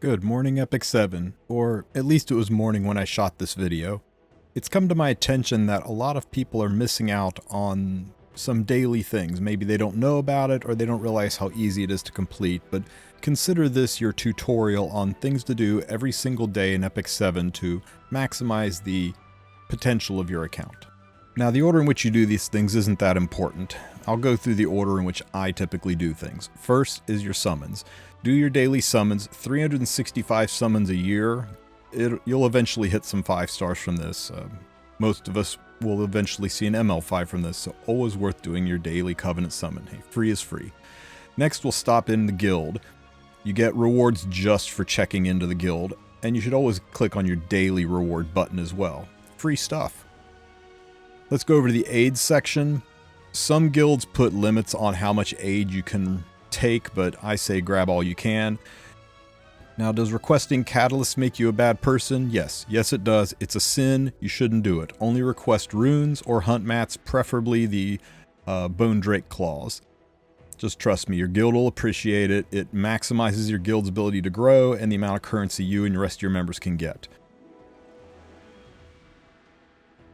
Good morning, Epic 7, or at least it was morning when I shot this video. It's come to my attention that a lot of people are missing out on some daily things. Maybe they don't know about it or they don't realize how easy it is to complete, but consider this your tutorial on things to do every single day in Epic 7 to maximize the potential of your account. Now, the order in which you do these things isn't that important. I'll go through the order in which I typically do things. First is your summons. Do your daily summons, 365 summons a year. You'll eventually hit some 5 stars from this. Most of us will eventually see an ML5 from this, so always worth doing your daily Covenant summon. Hey, free is free. Next, we'll stop in the guild. You get rewards just for checking into the guild, and you should always click on your daily reward button as well. Free stuff. Let's go over to the aid section. Some guilds put limits on how much aid you can take, but I say grab all you can. Now, does requesting catalysts make you a bad person? Yes. Yes, it does. It's a sin. You shouldn't do it. Only request runes or hunt mats, preferably the Bone Drake claws. Just trust me, your guild will appreciate it. It maximizes your guild's ability to grow and the amount of currency you and the rest of your members can get.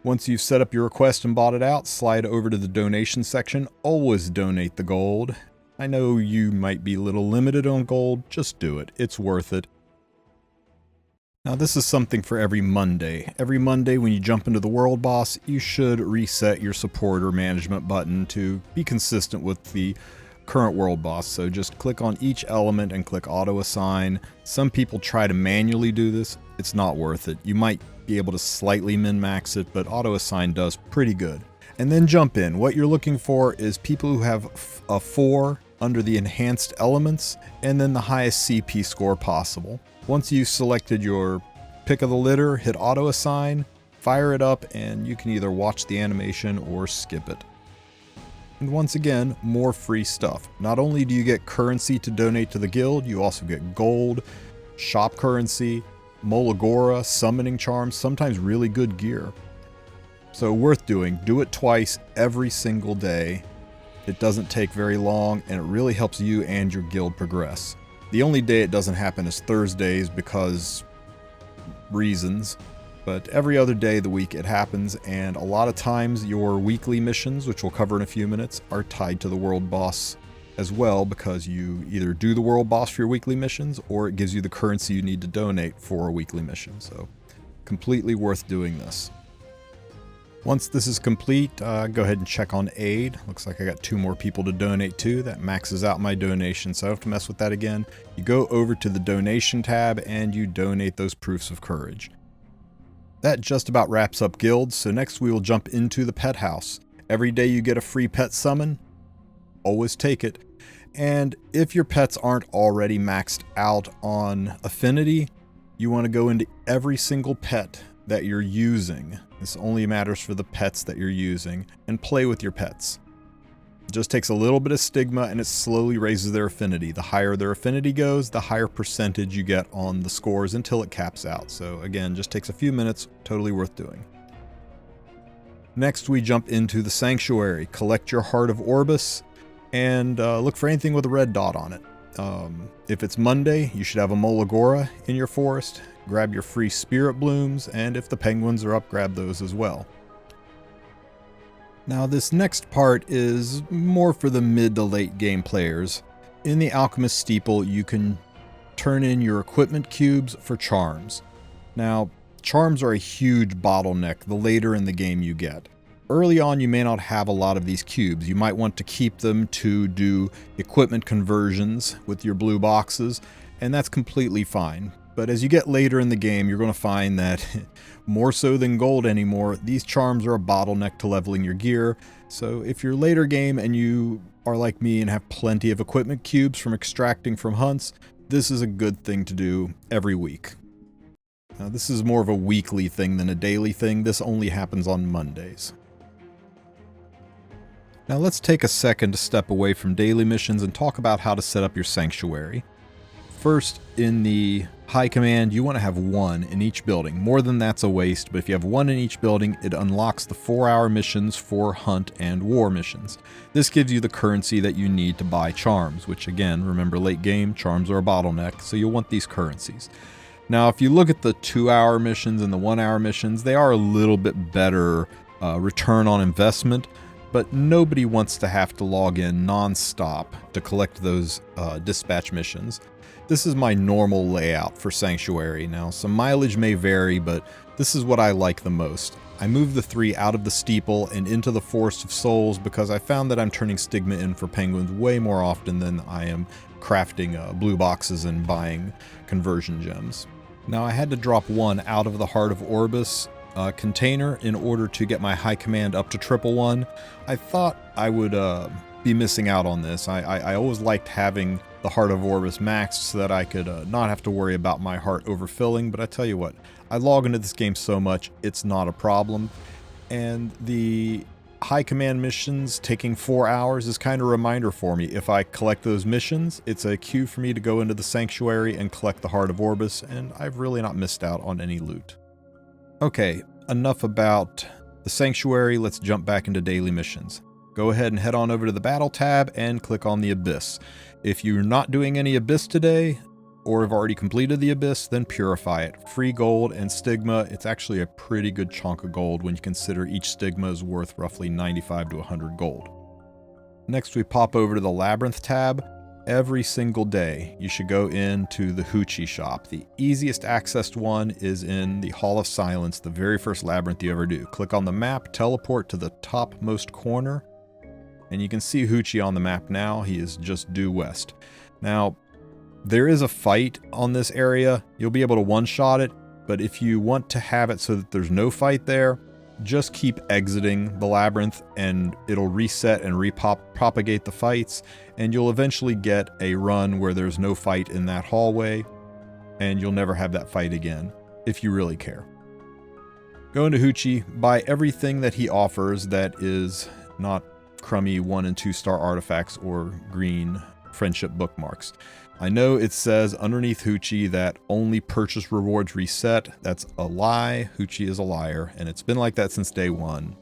Once you've set up your request and bought it out, slide over to the donation section. Always donate the gold. I know you might be a little limited on gold, just do it. It's worth it. Now, this is something for every Monday. Every Monday when you jump into the world boss, you should reset your support or management button to be consistent with the current world boss. So just click on each element and click auto assign. Some people try to manually do this. It's not worth it. You might be able to slightly min-max it, but auto assign does pretty good. And then jump in. What you're looking for is people who have a 4 under the enhanced elements and then the highest CP score possible. Once you've selected your pick of the litter, hit auto assign, fire it up, and you can either watch the animation or skip it. And once again, more free stuff. Not only do you get currency to donate to the guild, you also get gold, shop currency, Molagora, summoning charms, sometimes really good gear. So worth doing. Do it twice every single day. It doesn't take very long, and it really helps you and your guild progress. The only day it doesn't happen is Thursdays because reasons, but every other day of the week it happens, and a lot of times your weekly missions, which we'll cover in a few minutes, are tied to the world boss as well, because you either do the world boss for your weekly missions or it gives you the currency you need to donate for a weekly mission. So completely worth doing this. Once this is complete, go ahead and check on aid. Looks like I got 2 more people to donate to. That maxes out my donation, so I don't have to mess with that again. You go over to the donation tab and you donate those proofs of courage. That just about wraps up guilds, so next we will jump into the pet house. Every day you get a free pet summon. Always take it. And if your pets aren't already maxed out on affinity, you want to go into every single pet that you're using. This only matters for the pets that you're using, and play with your pets. It just takes a little bit of stigma and it slowly raises their affinity. The higher their affinity goes, the higher percentage you get on the scores until it caps out. So again, just takes a few minutes, totally worth doing. Next, we jump into the sanctuary. Collect your Heart of Orbis and look for anything with a red dot on it. If it's Monday, you should have a Molagora in your forest. Grab your free spirit blooms, and if the penguins are up, grab those as well. Now, this next part is more for the mid to late game players. In the Alchemist Steeple, you can turn in your equipment cubes for charms. Now, charms are a huge bottleneck the later in the game you get. Early on, you may not have a lot of these cubes. You might want to keep them to do equipment conversions with your blue boxes, and that's completely fine. But as you get later in the game, you're going to find that more so than gold anymore, these charms are a bottleneck to leveling your gear. So if you're later game and you are like me and have plenty of equipment cubes from extracting from hunts, this is a good thing to do every week. Now, this is more of a weekly thing than a daily thing. This only happens on Mondays. Now let's take a second to step away from daily missions and talk about how to set up your sanctuary. First, in the High command, you want to have 1 in each building. More than that's a waste, but if you have 1 in each building, it unlocks the 4-hour missions for hunt and war missions. This gives you the currency that you need to buy charms, which again, remember late game, charms are a bottleneck, so you'll want these currencies. Now, if you look at the 2-hour missions and the 1-hour missions, they are a little bit better return on investment, but nobody wants to have to log in non-stop to collect those dispatch missions. This is my normal layout for Sanctuary. Now, some mileage may vary, but this is what I like the most. I moved the 3 out of the steeple and into the Forest of Souls because I found that I'm turning stigma in for penguins way more often than I am crafting blue boxes and buying conversion gems. Now, I had to drop 1 out of the Heart of Orbis container in order to get my high command up to 111. I thought I would be missing out on this. I always liked having the Heart of Orbis maxed so that I could not have to worry about my heart overfilling, but I tell you what, I log into this game so much, it's not a problem. And the high command missions taking 4 hours is kind of a reminder for me. If I collect those missions, it's a cue for me to go into the Sanctuary and collect the Heart of Orbis, and I've really not missed out on any loot. Okay, enough about the Sanctuary, let's jump back into daily missions. Go ahead and head on over to the Battle tab and click on the Abyss. If you're not doing any Abyss today, or have already completed the Abyss, then purify it. Free gold and stigma. It's actually a pretty good chunk of gold when you consider each stigma is worth roughly 95 to 100 gold. Next, we pop over to the Labyrinth tab. Every single day, you should go into the Hoochie shop. The easiest accessed one is in the Hall of Silence, the very first labyrinth you ever do. Click on the map, teleport to the topmost corner, and you can see Hoochie on the map now. He is just due west. Now, there is a fight on this area. You'll be able to one-shot it, but if you want to have it so that there's no fight there, just keep exiting the labyrinth and it'll reset and repropagate the fights, and you'll eventually get a run where there's no fight in that hallway, and you'll never have that fight again, if you really care. Go into Hoochie, buy everything that he offers that is not crummy 1 and 2 star artifacts or green friendship bookmarks. I know it says underneath Hoochie that only purchase rewards reset. That's a lie. Hoochie is a liar, and it's been like that since day 1.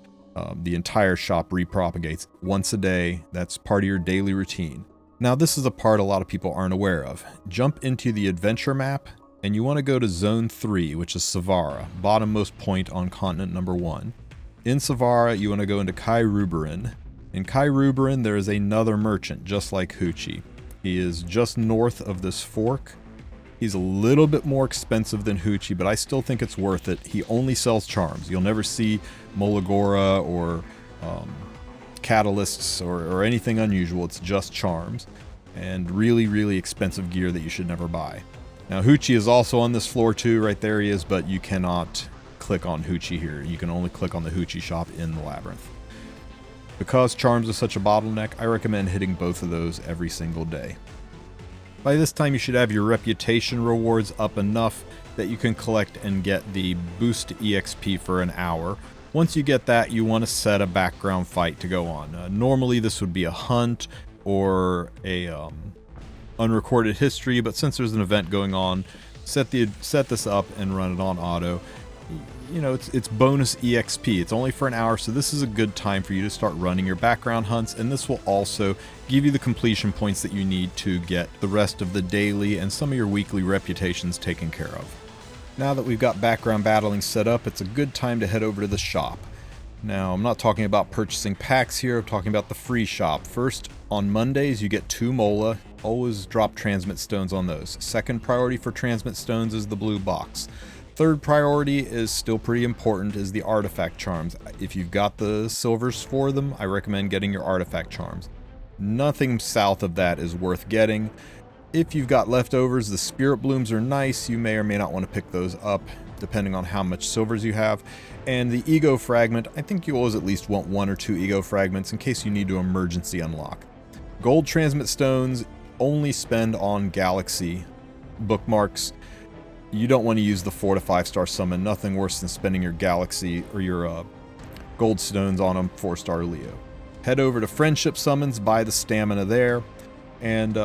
The entire shop repropagates once a day. That's part of your daily routine. Now, this is a part a lot of people aren't aware of. Jump into the adventure map, and you want to go to Zone 3, which is Savara, bottommost point on continent number 1. In Savara, you want to go into Kai Ruberin. In Kai Ruberin, there is another merchant, just like Hoochie. He is just north of this fork. He's a little bit more expensive than Hoochie, but I still think it's worth it. He only sells charms. You'll never see Molagora or catalysts or anything unusual. It's just charms and really, really expensive gear that you should never buy. Now, Hoochie is also on this floor too. Right there he is, but you cannot click on Hoochie here. You can only click on the Hoochie shop in the labyrinth. Because charms is such a bottleneck, I recommend hitting both of those every single day. By this time, you should have your reputation rewards up enough that you can collect and get the boost EXP for an hour. Once you get that, you want to set a background fight to go on. Normally, this would be a hunt or a unrecorded history, but since there's an event going on, set this up and run it on auto. You know, it's bonus EXP. It's only for an hour, so this is a good time for you to start running your background hunts, and this will also give you the completion points that you need to get the rest of the daily and some of your weekly reputations taken care of. Now that we've got background battling set up, it's a good time to head over to the shop. Now, I'm not talking about purchasing packs here, I'm talking about the free shop. First, on Mondays, you get 2 mola. Always drop transmit stones on those. Second priority for transmit stones is the blue box. Third priority is still pretty important, is the artifact charms. If you've got the silvers for them, I recommend getting your artifact charms. Nothing south of that is worth getting. If you've got leftovers, the spirit blooms are nice. You may or may not want to pick those up, depending on how much silvers you have. And the ego fragment, I think you always at least want 1 or 2 ego fragments in case you need to emergency unlock. Gold transmit stones only spend on galaxy bookmarks. You don't want to use the 4 to 5 star summon. Nothing worse than spending your galaxy or your gold stones on a 4-star Leo. Head over to friendship summons, buy the stamina there. And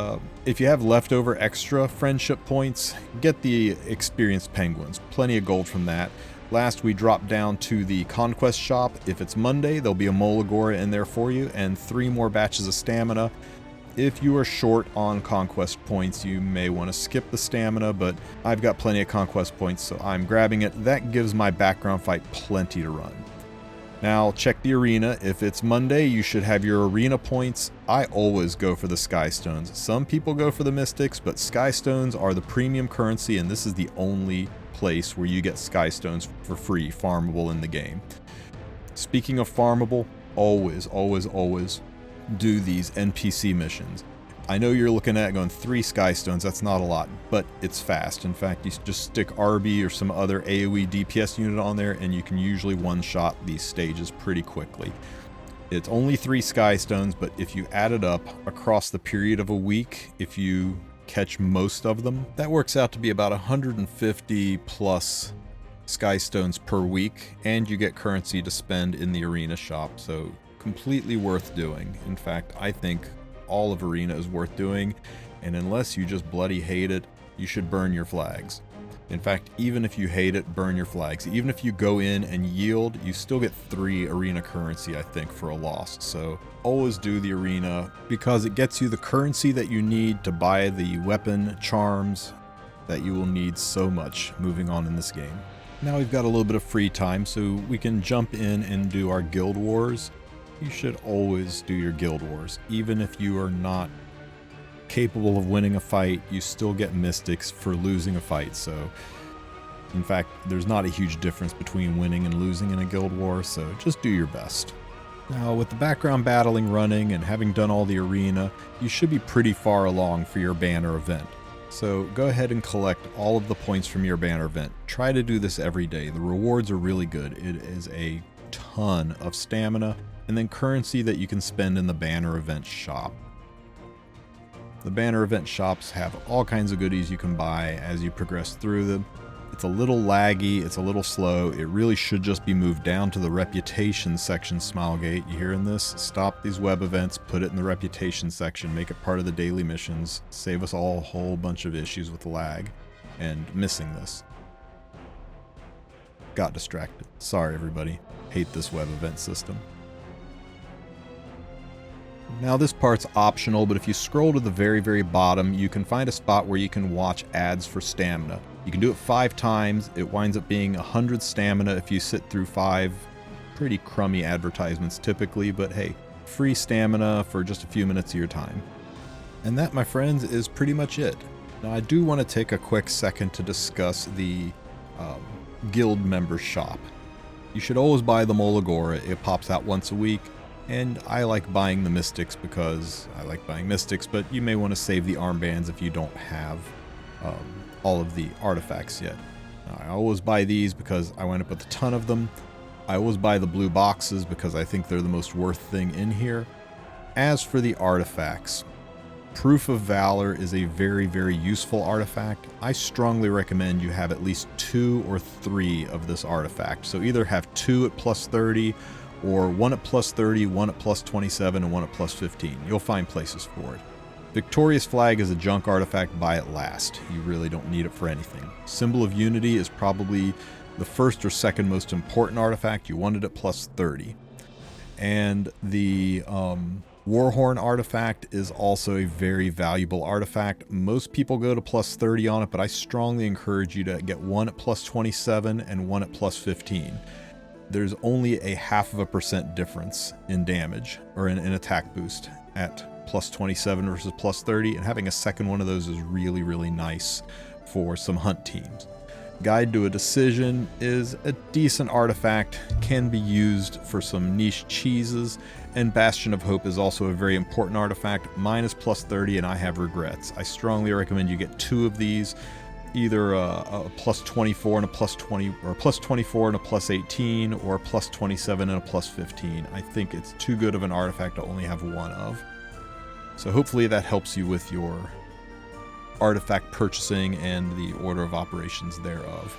if you have leftover extra friendship points, get the experienced penguins. Plenty of gold from that. Last, we dropped down to the conquest shop. If it's Monday, there'll be a Molagora in there for you, and 3 more batches of stamina. If you are short on conquest points, you may want to skip the stamina, but I've got plenty of conquest points, so I'm grabbing it. That gives my background fight plenty to run. Now, check the arena. If it's Monday, you should have your arena points. I always go for the Sky Stones. Some people go for the Mystics, but Sky Stones are the premium currency, and this is the only place where you get Sky Stones for free, farmable in the game. Speaking of farmable, always do these NPC missions. I know you're looking at going 3 Sky Stones, that's not a lot, but it's fast. In fact, you just stick RB or some other AoE DPS unit on there and you can usually one-shot these stages pretty quickly. It's only 3 Sky Stones, but if you add it up across the period of a week, if you catch most of them, that works out to be about 150 plus Sky Stones per week, and you get currency to spend in the arena shop, so completely worth doing. In fact, I think all of Arena is worth doing, and unless you just bloody hate it, you should burn your flags. In fact, even if you hate it, burn your flags. Even if you go in and yield, you still get 3 Arena currency, I think, for a loss. So always do the Arena, because it gets you the currency that you need to buy the weapon charms that you will need so much moving on in this game. Now we've got a little bit of free time, so we can jump in and do our guild wars. You should always do your guild wars. Even if you are not capable of winning a fight, you still get mystics for losing a fight. So in fact, there's not a huge difference between winning and losing in a guild war, so just do your best. Now with the background battling running and having done all the arena, you should be pretty far along for your banner event. So go ahead and collect all of the points from your banner event. Try to do this every day. The rewards are really good. It is a ton of stamina and then currency that you can spend in the banner event shop. The banner event shops have all kinds of goodies you can buy as you progress through them. It's a little laggy, it's a little slow. It really should just be moved down to the reputation section, Smilegate. You hearing this? Stop these web events, put it in the reputation section, make it part of the daily missions. Save us all a whole bunch of issues with lag and missing this. Got distracted. Sorry everybody. Hate this web event system. Now this part's optional, but if you scroll to the very bottom, you can find a spot where you can watch ads for stamina. You can do it 5 times. It winds up being 100 stamina if you sit through 5 pretty crummy advertisements typically, but hey, free stamina for just a few minutes of your time. And that, my friends, is pretty much it. Now I do want to take a quick second to discuss the guild member shop. You should always buy the Molagora. It pops out once a week. And I like buying the Mystics because I like buying Mystics, but you may want to save the armbands if you don't have all of the artifacts yet. I always buy these because I wind up with a ton of them. I always buy the blue boxes because I think they're the most worth thing in here. As for the artifacts, Proof of Valor is a very useful artifact. I strongly recommend you have at least 2 or 3 of this artifact. So either have 2 at plus 30, or 1 at plus 30, 1 at plus 27, and 1 at plus 15. You'll find places for it. Victorious Flag is a junk artifact, buy it last. You really don't need it for anything. Symbol of Unity is probably the first or second most important artifact. You want it at plus 30. And the Warhorn artifact is also a very valuable artifact. Most people go to plus 30 on it, but I strongly encourage you to get 1 at plus 27 and 1 at plus 15. There's only a 0.5% difference in damage, or in attack boost, at plus 27 versus plus 30, and having a second one of those is really nice for some hunt teams. Guide to a Decision is a decent artifact, can be used for some niche cheeses, and Bastion of Hope is also a very important artifact. Mine is plus 30 and I have regrets. I strongly recommend you get 2 of these, either a plus 24 and a plus 20, or a plus 24 and a plus 18, or a plus 27 and a plus 15. I think it's too good of an artifact to only have 1 of. So hopefully that helps you with your artifact purchasing and the order of operations thereof.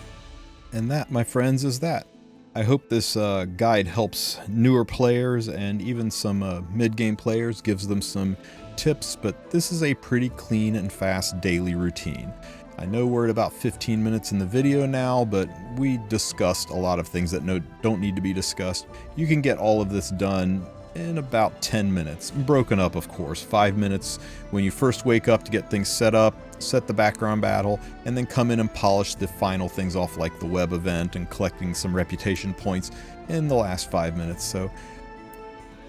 And that, my friends, is that. I hope this guide helps newer players and even some mid-game players, gives them some tips, but this is a pretty clean and fast daily routine. I know we're at about 15 minutes in the video now, but we discussed a lot of things that don't need to be discussed. You can get all of this done in about 10 minutes, broken up of course. 5 minutes when you first wake up to get things set up, set the background battle, and then come in and polish the final things off like the web event and collecting some reputation points in the last 5 minutes. So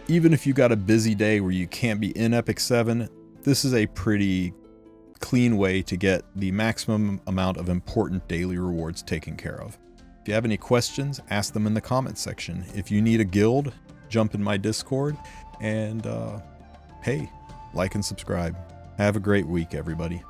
even if you got a busy day where you can't be in Epic 7, this is a pretty clean way to get the maximum amount of important daily rewards taken care of. If you have any questions, ask them in the comments section. If you need a guild, jump in my Discord, and hey, like and subscribe. Have a great week, everybody.